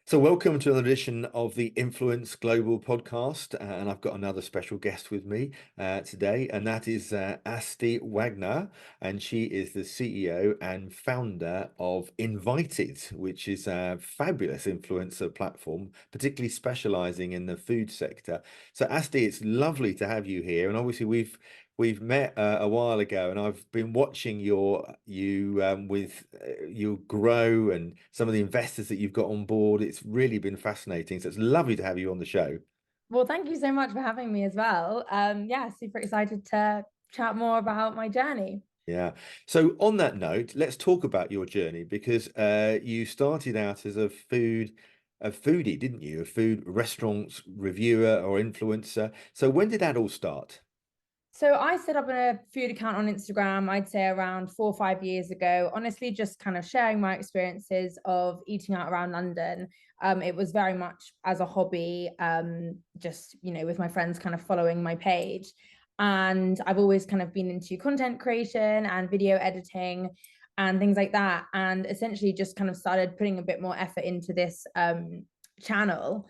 So, welcome to another edition of the Influence Global podcast. And I've got another special guest with me today, and that is Asti Wagner. And she is the CEO and founder of Invited, which is a fabulous influencer platform, particularly specializing in the food sector. So, Asti, it's lovely to have you here. And obviously, we've met a while ago, and I've been watching you grow and some of the investors that you've got on board. It's really been fascinating. So it's lovely to have you on the show. Well, thank you so much for having me as well. Yeah, super excited to chat more about my journey. Yeah. So on that note, let's talk about your journey because you started out as a foodie, didn't you? A food restaurant reviewer or influencer. So when did that all start? So I set up a food account on Instagram, I'd say around 4 or 5 years ago. Honestly, just kind of sharing my experiences of eating out around London. It was very much as a hobby, just with my friends kind of following my page. And I've always kind of been into content creation and video editing and things like that. And essentially just kind of started putting a bit more effort into this channel.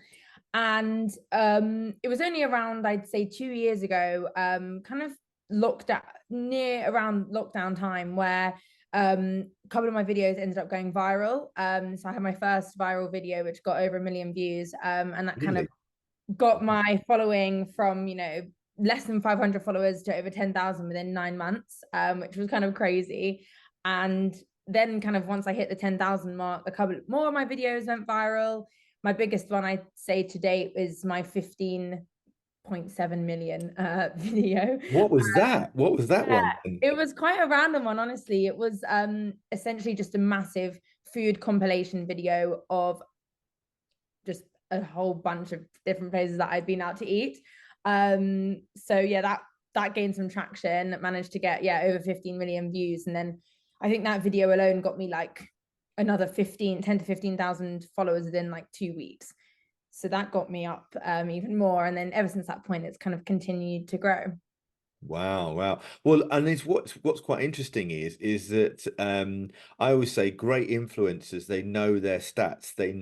And it was only around, I'd say, 2 years ago, kind of lockdown, near around lockdown time, where a couple of my videos ended up going viral. So I had my first viral video, which got over 1 million views, and that kind of Really? got my following from less than 500 followers to over 10,000 within 9 months, which was kind of crazy. And then kind of once I hit the 10,000 mark, a couple more of my videos went viral. My biggest one I'd say to date is my 15.7 million video. What was that? What was that Yeah, one? it was quite a random one, honestly. It was essentially just a massive food compilation video of just a whole bunch of different places that I'd been out to eat. So yeah, that gained some traction, managed to get over 15 million views. And then I think that video alone got me like another 10 to 15,000 followers within like 2 weeks. So that got me up even more. And then ever since that point, it's kind of continued to grow. Wow, wow. Well, and it's what's quite interesting is that I always say great influencers, they know their stats. They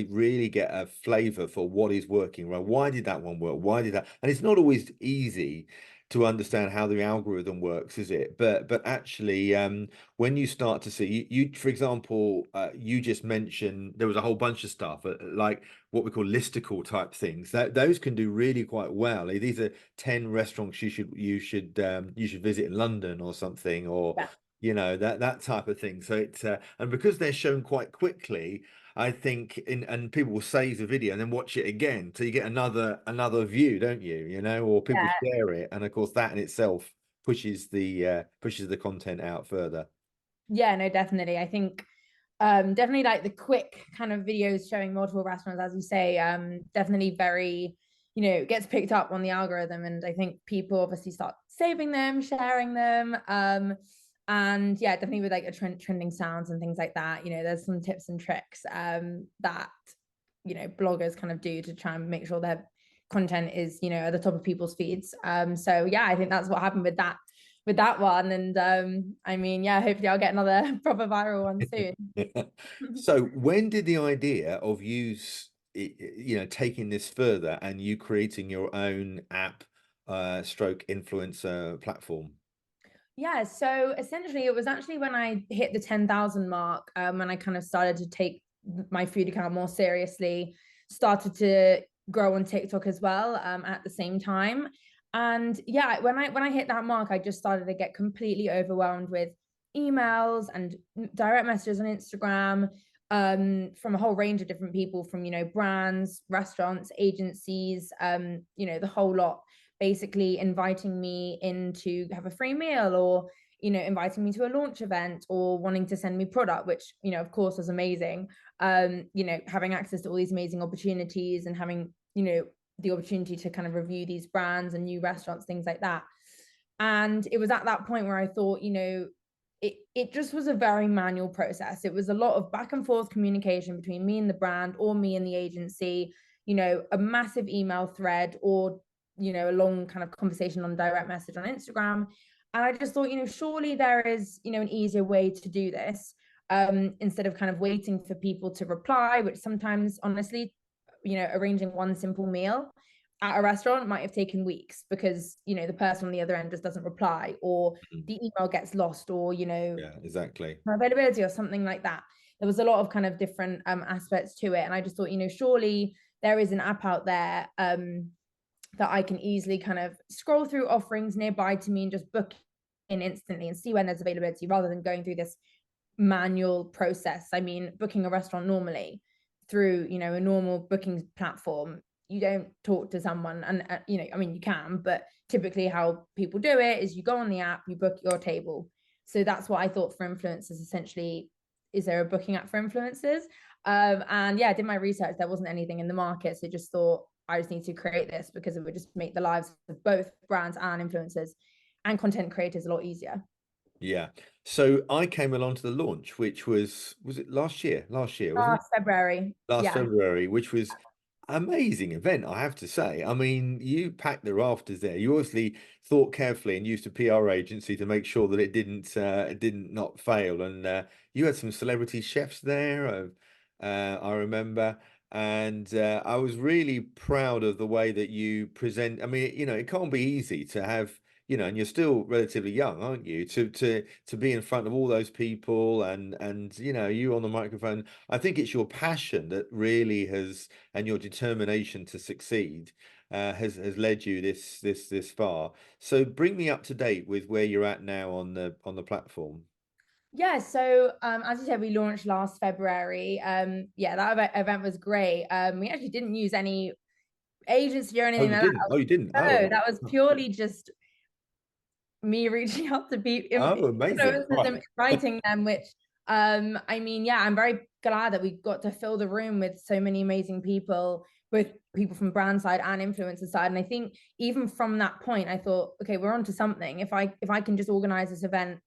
really get a flavor for what is working, right? Why did that one work? Why did that? And it's not always easy to understand how the algorithm works, is it? But actually, when you start to see you for example, you just mentioned there was a whole bunch of stuff like what we call listicle type things that those can do really quite well. These are 10 restaurants you should visit in London or something, or Yeah. that type of thing. So it's and because they're shown quite quickly, I think and people will save the video and then watch it again, so you get another view, don't you? Or people Yeah. share it, and of course that in itself pushes the content out further. Yeah, no, definitely. I think definitely like the quick kind of videos showing multiple restaurants, as you say, definitely very, gets picked up on the algorithm. And I think people obviously start saving them, sharing them. And yeah, definitely with like trending sounds and things like that. There's some tips and tricks that bloggers kind of do to try and make sure their content is at the top of people's feeds. So yeah, I think that's what happened with that one. And I mean, yeah, hopefully I'll get another proper viral one soon. So when did the idea of taking this further and you creating your own app stroke influencer platform? Yeah, so essentially it was actually when I hit the 10,000 mark, when I kind of started to take my food account more seriously, started to grow on TikTok as well, at the same time. And yeah, when I hit that mark, I just started to get completely overwhelmed with emails and direct messages on Instagram, from a whole range of different people, from brands, restaurants, agencies, the whole lot, basically inviting me in to have a free meal, or inviting me to a launch event, or wanting to send me product, which of course was amazing. Having access to all these amazing opportunities, and having the opportunity to kind of review these brands and new restaurants, things like that. And it was at that point where I thought, it just was a very manual process. It was a lot of back and forth communication between me and the brand, or me and the agency, a massive email thread, or a long kind of conversation on direct message on Instagram. And I just thought, surely there is, an easier way to do this. instead of kind of waiting for people to reply, which sometimes, honestly, arranging one simple meal at a restaurant might have taken weeks because, the person on the other end just doesn't reply, or Mhm. the email gets lost, or, Yeah, exactly. availability or something like that. There was a lot of kind of different aspects to it. And I just thought, surely there is an app out there that I can easily kind of scroll through offerings nearby to me and just book in instantly and see when there's availability, rather than going through this manual process. I mean, booking a restaurant normally through, a normal booking platform, you don't talk to someone, and I mean, you can, but typically how people do it is you go on the app, you book your table. So that's what I thought for influencers. Essentially, is there a booking app for influencers? And yeah, I did my research. There wasn't anything in the market, so just thought I just need to create this because it would just make the lives of both brands and influencers and content creators a lot easier. Yeah. So I came along to the launch, which was it last year? Last year, wasn't it? February. Last Yeah. February, which was amazing event, I have to say. I mean, you packed the rafters there. You obviously thought carefully and used a PR agency to make sure that it didn't not fail. And you had some celebrity chefs there, I remember. And I was really proud of the way that you present. I mean, it can't be easy to have, and you're still relatively young, aren't you? To be in front of all those people and you on the microphone. I think it's your passion that really has, and your determination to succeed, has led you this far. So bring me up to date with where you're at now on the platform. Yeah, so as you said, we launched last February. Yeah, that event was great. We actually didn't use any agency or Oh, anything you like didn't? Oh, you didn't? that. No, Oh, that was purely just me reaching out to people, oh, amazing. influencers, Right. and inviting them, which I mean, yeah, I'm very glad that we got to fill the room with so many amazing people, both people from brand side and influencer side. And I think even from that point, I thought, okay, we're on to something. If I can just organize this event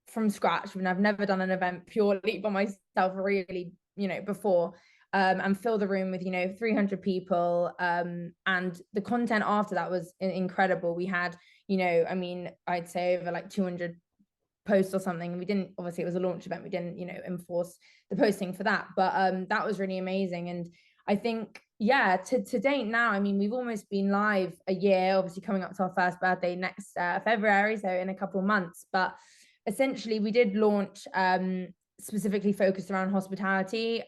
from scratch, and I've never done an event purely by myself really, before, and fill the room with 300 people, and the content after that was incredible. We had, I mean, I'd say over like 200 post or something. We didn't, obviously it was a launch event, we didn't enforce the posting for that, but that was really amazing. And I think, yeah, to date now, I mean, we've almost been live a year, obviously coming up to our first birthday next February, so in a couple of months. But essentially we did launch specifically focused around hospitality,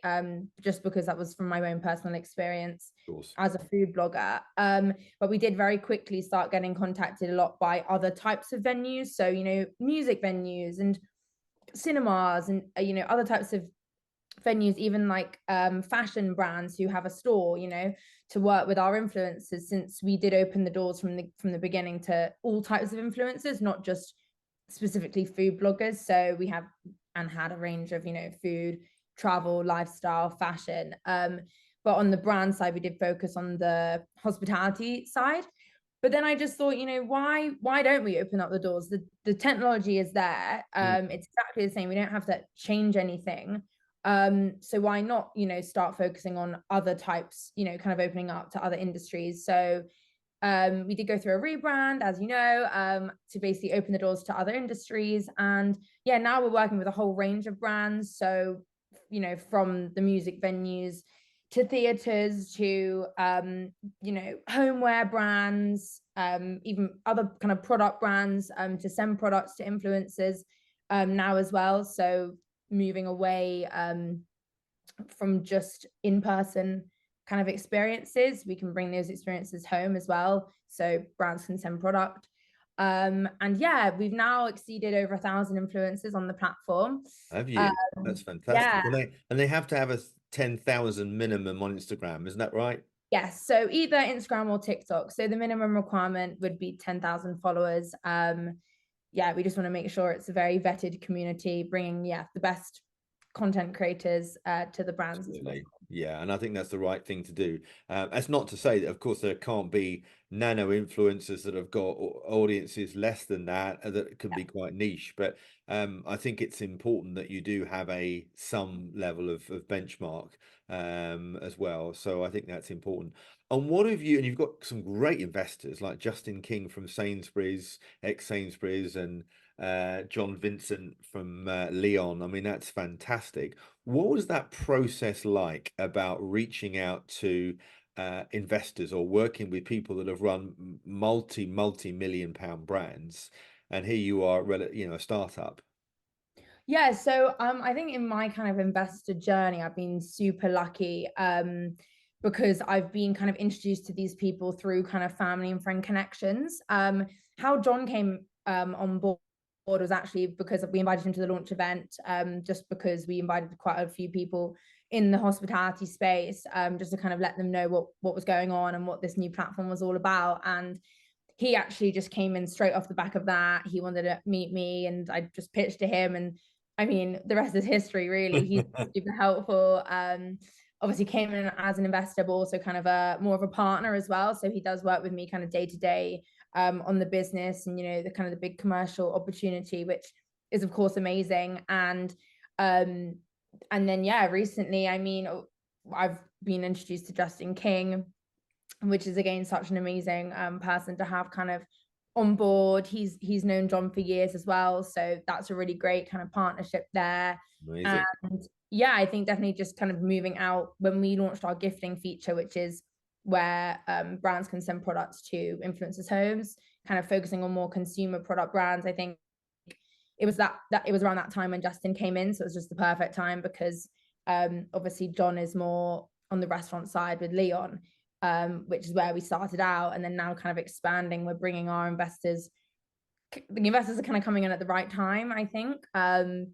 just because that was from my own personal experience Of course. as a food blogger. But we did very quickly start getting contacted a lot by other types of venues. So, music venues and cinemas, and, other types of venues, even like fashion brands who have a store, to work with our influencers, since we did open the doors from the beginning to all types of influencers, not just specifically food bloggers. So we have and had a range of, food, travel, lifestyle, fashion. But on the brand side, we did focus on the hospitality side. But then I just thought, why don't we open up the doors? The technology is there. Mm. It's exactly the same. We don't have to change anything. So why not, start focusing on other types, kind of opening up to other industries. So we did go through a rebrand, as you know, to basically open the doors to other industries. And yeah, now we're working with a whole range of brands. So, from the music venues to theaters to, homeware brands, even other kind of product brands, to send products to influencers now as well. So moving away from just in-person kind of experiences, we can bring those experiences home as well, so brands can send product. And yeah, we've now exceeded over 1,000 influencers on the platform. Have you? That's Yeah. fantastic. And they have to have a 10,000 minimum on Instagram, isn't that right? Yes, so either Instagram or TikTok. So the minimum requirement would be 10,000 followers. Yeah, we just want to make sure it's a very vetted community, bringing, yeah, the best content creators to the brands as Absolutely. possible. Yeah, and I think that's the right thing to do. That's not to say that, of course, there can't be nano influencers that have got audiences less than that, that could be quite niche. But I think it's important that you do have some level of benchmark as well. So I think that's important. And what have you? And you've got some great investors like Justin King from Sainsbury's, ex Sainsbury's, and John Vincent from Leon. I mean, that's fantastic. What was that process like about reaching out to investors or working with people that have run multi-million pound brands? And here you are, a startup. Yeah, so I think in my kind of investor journey, I've been super lucky because I've been kind of introduced to these people through kind of family and friend connections. How John came on board was actually because we invited him to the launch event, just because we invited quite a few people in the hospitality space, just to kind of let them know what was going on and what this new platform was all about. And he actually just came in straight off the back of that. He wanted to meet me, and I just pitched to him. And I mean, the rest is history, really. He's super helpful. Obviously came in as an investor, but also kind of a more of a partner as well. So he does work with me kind of day to day on the business and, the kind of the big commercial opportunity, which is of course amazing. Um, and then, yeah, recently, I mean, I've been introduced to Justin King, which is again such an amazing person to have kind of on board. He's known John for years as well, so that's a really great kind of partnership there. Amazing. And yeah, I think definitely just kind of moving out when we launched our gifting feature, which is where brands can send products to influencers' homes, kind of focusing on more consumer product brands. I think it was around that time when Justin came in, so it was just the perfect time because obviously John is more on the restaurant side with Leon, which is where we started out, and then now kind of expanding. We're bringing our investors. The investors are kind of coming in at the right time, I think,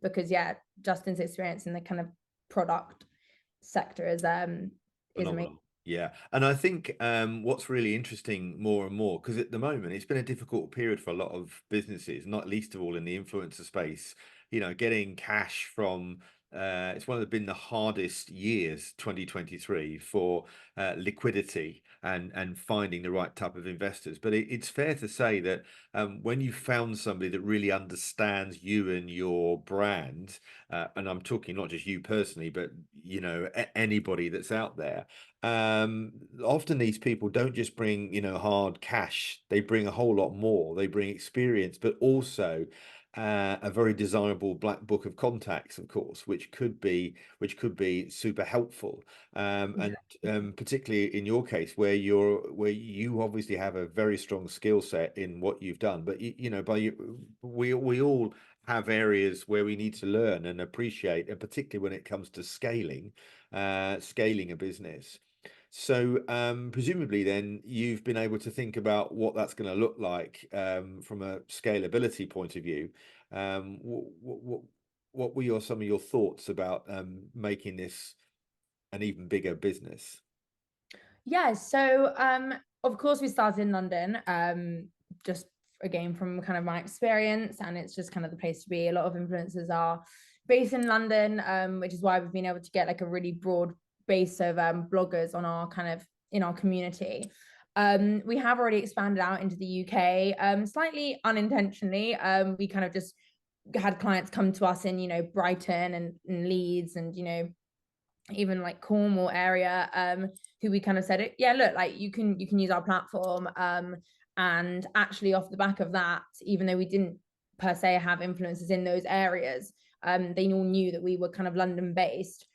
because yeah, Justin's experience in the kind of product sector is amazing. Phenomenal. Yeah. And I think what's really interesting more and more, because at the moment it's been a difficult period for a lot of businesses, not least of all in the influencer space, getting cash from it's been the hardest years, 2023, for liquidity and finding the right type of investors. But it's fair to say that when you found somebody that really understands you and your brand, and I'm talking not just you personally, but anybody that's out there. Often these people don't just bring, hard cash. They bring a whole lot more. They bring experience, but also a very desirable black book of contacts, of course, which could be super helpful. And particularly in your case, where you obviously have a very strong skill set in what you've done, but we all have areas where we need to learn and appreciate, and particularly when it comes to scaling a business. So, presumably, then you've been able to think about what that's going to look like from a scalability point of view. What were some of your thoughts about making this an even bigger business? Yeah, so of course we started in London, just again from kind of my experience, and it's just kind of the place to be. A lot of influencers are based in London, which is why we've been able to get like a really broad base of bloggers on our kind of in our community. We have already expanded out into the UK, slightly unintentionally. We kind of just had clients come to us in, Brighton and Leeds and, even like Cornwall area, who we kind of said, yeah, look, like you can use our platform. And actually off the back of that, even though we didn't per se have influencers in those areas, they all knew that we were kind of London based.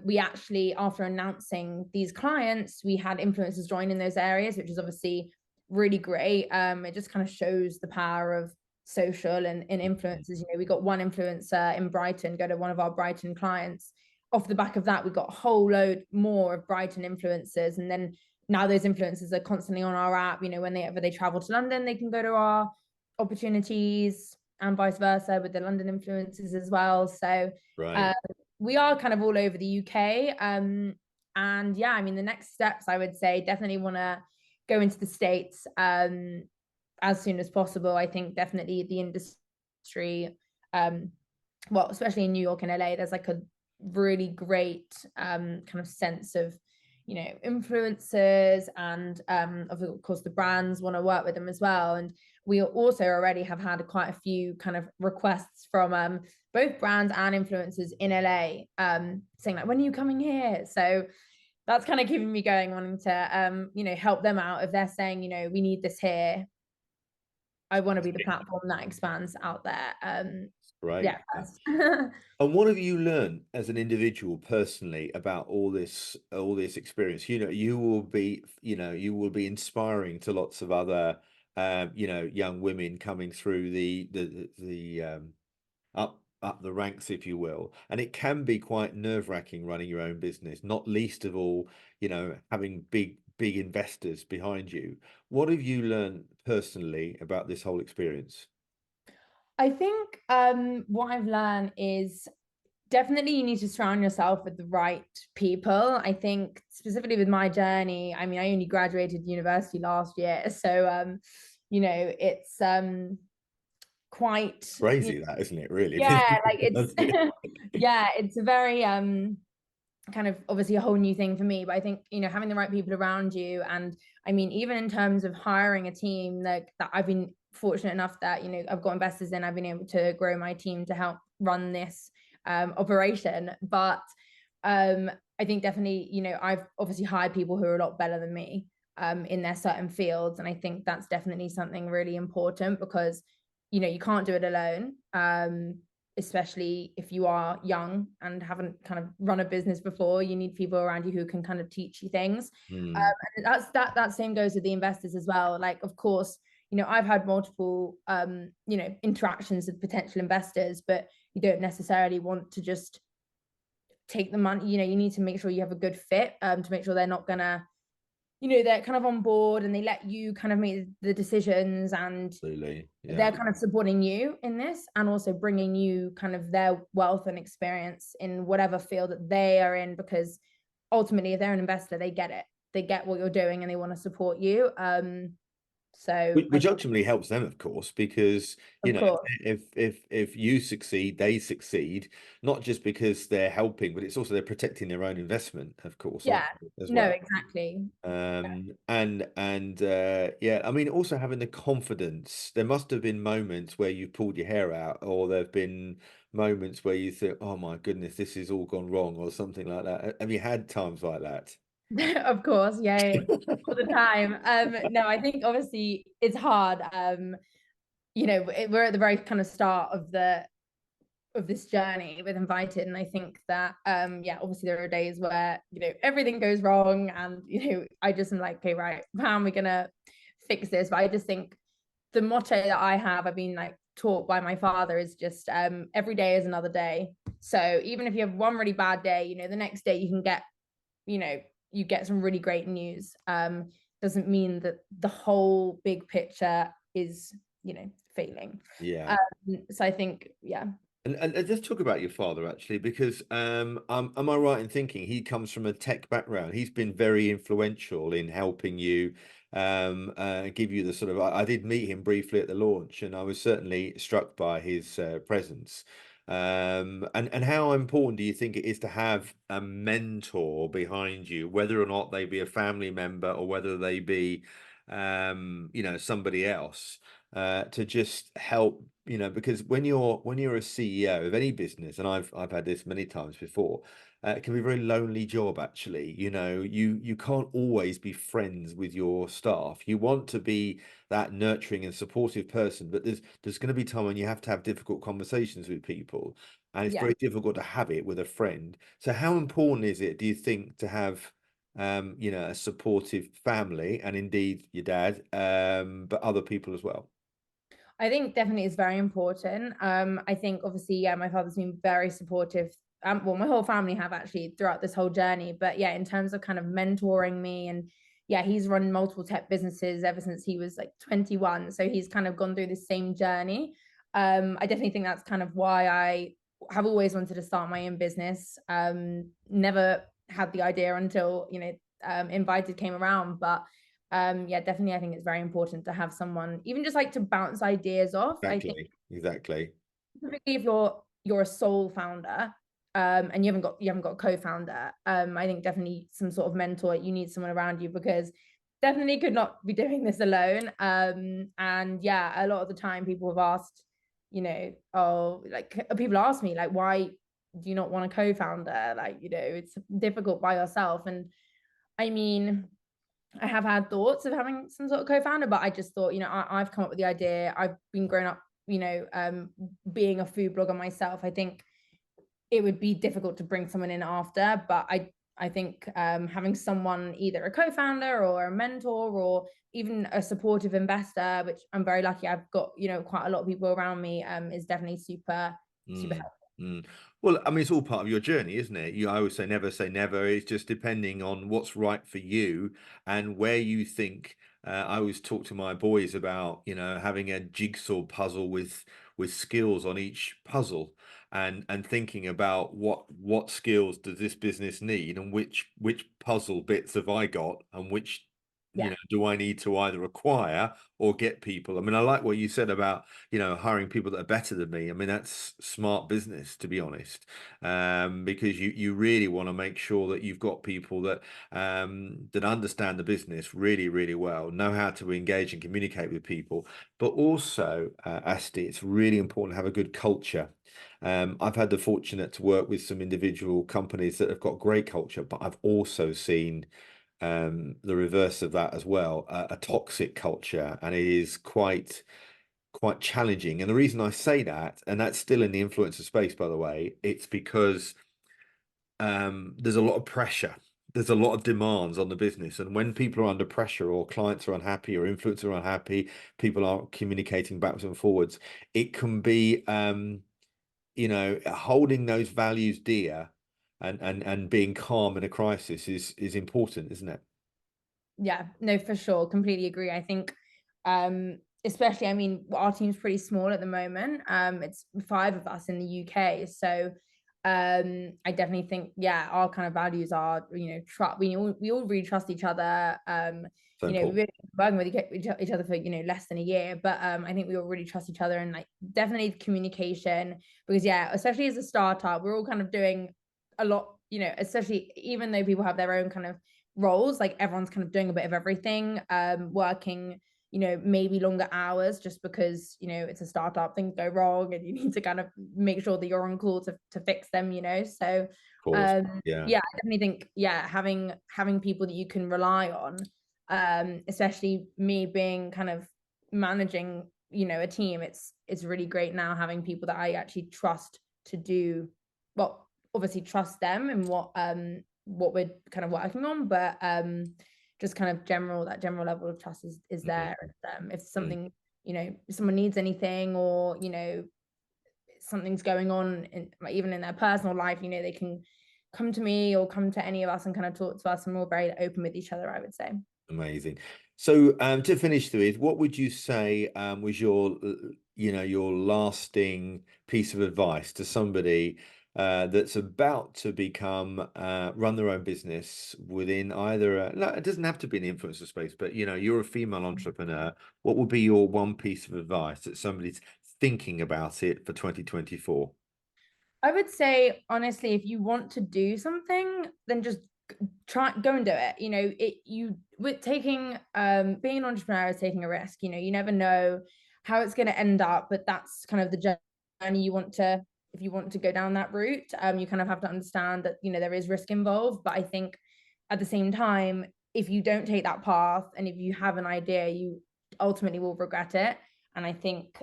We actually, after announcing these clients, we had influencers join in those areas, which is obviously really great. It just kind of shows the power of social and influencers. We got one influencer in Brighton go to one of our Brighton clients. Off the back of that, we got a whole load more of Brighton influencers, and then now those influencers are constantly on our app. Whenever they travel to London, they can go to our opportunities, and vice versa with the London influencers as well. So Right. uh, we are kind of all over the UK. And yeah, I mean, the next steps, I would say, definitely want to go into the States as soon as possible. I think definitely the industry, well, especially in New York and LA, there's like a really great kind of sense of influencers, and of course the brands want to work with them as well. And we also already have had quite a few kind of requests from both brands and influencers in LA, saying like, when are you coming here? So that's kind of keeping me going, wanting to help them out if they're saying, we need this here. I want to be the platform that expands out there. Yeah, Great. first. And what have you learned as an individual personally about all this experience? You will be inspiring to lots of other, young women coming through up the ranks, if you will. And it can be quite nerve-wracking running your own business, not least of all, having big investors behind you. What have you learned personally about this whole experience? I think what I've learned is definitely you need to surround yourself with the right people. I think specifically with my journey, I mean, I only graduated university last year, so it's quite Crazy that, isn't it, really? yeah, like it's yeah, it's a very kind of obviously a whole new thing for me, but I think having the right people around you, and I mean even in terms of hiring a team, like that I've been fortunate enough that I've got investors in, I've been able to grow my team to help run this operation. But I think definitely I've obviously hired people who are a lot better than me in their certain fields, and I think that's definitely something really important because you can't do it alone, especially if you are young and haven't kind of run a business before. You need people around you who can kind of teach you things. Hmm. And that same goes with the investors as well. Like, of course, I've had multiple interactions with potential investors, but you don't necessarily want to just take the money. You need to make sure you have a good fit, to make sure they're not gonna they're kind of on board and they let you kind of make the decisions, and Absolutely. Yeah. they're kind of supporting you in this and also bringing you kind of their wealth and experience in whatever field that they are in, because ultimately if they're an investor, they get it, they get what you're doing and they want to support you. So I Which ultimately helps them, of course, because of course if you succeed, they succeed, not just because they're helping, but it's also they're protecting their own investment, of course, yeah, aren't they, as no, well. exactly. And yeah, I mean, also having the confidence. There must have been moments where you pulled your hair out, or there've been moments where you think, "Oh my goodness, this has all gone wrong," or something like that. Have you had times like that? Of course, yeah, all the time. No, I think obviously it's hard. We're at the very kind of start of this journey with Invited, and I think that yeah, obviously there are days where everything goes wrong, and I just am like, okay, right, how am we gonna fix this? But I just think the motto that I have, I've been like taught by my father, is just every day is another day. So even if you have one really bad day, the next day you can get you know you get some really great news. Doesn't mean that the whole big picture is failing. Yeah. um, so I think yeah. And let's talk about your father actually, because am I right in thinking he comes from a tech background? He's been very influential in helping you, give you the sort of. I did meet him briefly at the launch, and I was certainly struck by his presence. And how important do you think it is to have a mentor behind you, whether or not they be a family member or whether they be, somebody else? To just help, because when you're a CEO of any business, and I've had this many times before, it can be a very lonely job actually. You can't always be friends with your staff. You want to be that nurturing and supportive person, but there's going to be time when you have to have difficult conversations with people, and it's Yeah, very difficult to have it with a friend. So how important is it, do you think, to have a supportive family, and indeed your dad, but other people as well? I think definitely it's very important. I think obviously, yeah, my father's been very supportive. Well, my whole family have actually throughout this whole journey. But yeah, in terms of kind of mentoring me, and yeah, he's run multiple tech businesses ever since he was like 21. So he's kind of gone through the same journey. I definitely think that's kind of why I have always wanted to start my own business. Never had the idea until Invited came around, but yeah, definitely I think it's very important to have someone even just like to bounce ideas off. I think Exactly. typically if you're a sole founder, and you haven't got a co-founder, I think definitely some sort of mentor, you need someone around you, because definitely could not be doing this alone. And yeah, a lot of the time people have asked, oh, like people ask me like, why do you not want a co-founder? Like, it's difficult by yourself. And I mean, I have had thoughts of having some sort of co-founder, but I just thought, I've come up with the idea. I've been grown up, being a food blogger myself. I think it would be difficult to bring someone in after, but I think having someone, either a co-founder or a mentor or even a supportive investor, which I'm very lucky I've got, quite a lot of people around me, is definitely super, super Mm, helpful. mm. Well, I mean, it's all part of your journey, isn't it? I always say never. It's just depending on what's right for you and where you think. I always talk to my boys about, having a jigsaw puzzle with skills on each puzzle, and thinking about what skills does this business need, and which puzzle bits have I got, and which Yeah. do I need to either acquire or get people. I mean, I like what you said about hiring people that are better than me. I mean, that's smart business, to be honest, because you really want to make sure that you've got people that understand the business really, really well, know how to engage and communicate with people, but also, Asti, it's really important to have a good culture. I've had the fortunate to work with some individual companies that have got great culture, but I've also seen the reverse of that as well, a toxic culture, and it is quite challenging. And the reason I say that, and that's still in the influencer space, by the way, it's because there's a lot of pressure. There's a lot of demands on the business, and when people are under pressure, or clients are unhappy, or influencers are unhappy, people aren't communicating backwards and forwards. It can be, holding those values dear, and being calm in a crisis is important, isn't it? Yeah, no, for sure. Completely agree. I think, especially, I mean, our team's pretty small at the moment. It's five of us in the UK. So, I definitely think, yeah, our kind of values are, trust. We all really trust each other. So We've important. been working with each other for, less than a year, but I think we all really trust each other, and like definitely communication, because yeah, especially as a startup, we're all kind of doing a lot, especially even though people have their own kind of roles, like everyone's kind of doing a bit of everything, working, maybe longer hours, just because, it's a startup, things go wrong and you need to kind of make sure that you're on call to fix them, so Of course. Yeah. yeah, I definitely think, yeah, having people that you can rely on, especially me being kind of managing, a team, it's really great now having people that I actually trust to do, well, obviously trust them and what we're kind of working on, but just kind of that general level of trust is there. If Mm. something, if someone needs anything, or something's going on like, even in their personal life, they can come to me or come to any of us and kind of talk to us, and we're very open with each other, I would say. Amazing. So, to finish with, what would you say was your lasting piece of advice to somebody that's about to become run their own business within either no, it doesn't have to be an influencer space, but you're a female entrepreneur. What would be your one piece of advice that somebody's thinking about it for 2024? I would say, honestly, if you want to do something, then just try, go and do it. With taking being an entrepreneur is taking a risk. You never know how it's going to end up, but that's kind of the journey you want to, if you want to go down that route. You kind of have to understand that, there is risk involved, but I think at the same time, if you don't take that path and if you have an idea, you ultimately will regret it. And I think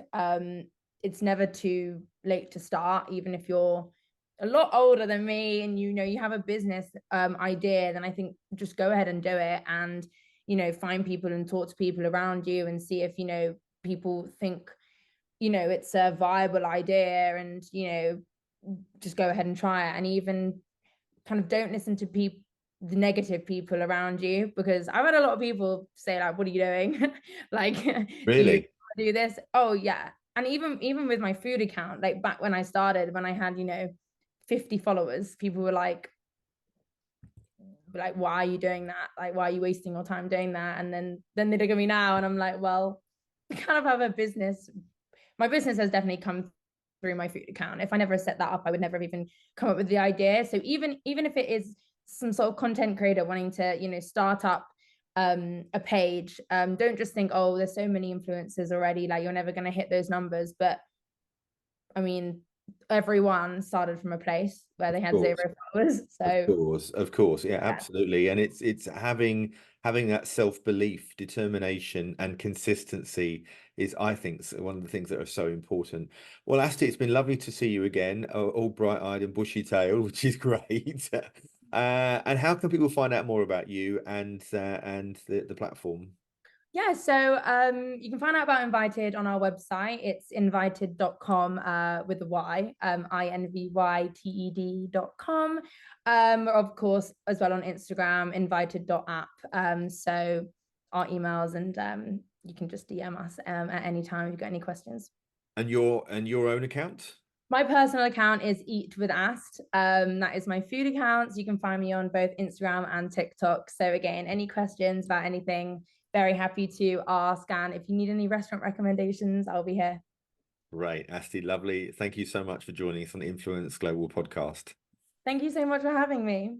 it's never too late to start, even if you're a lot older than me and you have a business idea, then I think just go ahead and do it, and find people and talk to people around you and see if people think it's a viable idea, and just go ahead and try it, and even kind of don't listen to the negative people around you, because I've had a lot of people say like, what are you doing? Like, you Really? do this. Oh yeah. And even with my food account, like back when I started, when I had 50 followers, people were like, why are you doing that? Like, why are you wasting your time doing that? And then they look at me now and I'm like, well, I kind of have a business. My business has definitely come through my food account. If I never set that up, I would never have even come up with the idea. So even if it is some sort of content creator wanting to, start up a page, don't just think, oh, there's so many influencers already, like you're never going to hit those numbers. But I mean, everyone started from a place where they Of had course. zero followers. Of So course, of course, yeah, yeah. absolutely, and it's having having that self-belief, determination, and consistency is, I think, one of the things that are so important. Well, Asti, it's been lovely to see you again, all bright-eyed and bushy-tailed, which is great. And how can people find out more about you and the platform? Yeah, so you can find out about Invited on our website. It's invited.com with a Y, invyted.com. Of course, as well on Instagram, invited.app. So our emails, and you can just DM us at any time if you've got any questions. And your own account? My personal account is Eat with Ast. That is my food account. So you can find me on both Instagram and TikTok. So again, any questions about anything, very happy to ask. And if you need any restaurant recommendations, I'll be here. Right, Asti, lovely. Thank you so much for joining us on the Influence Global podcast. Thank you so much for having me.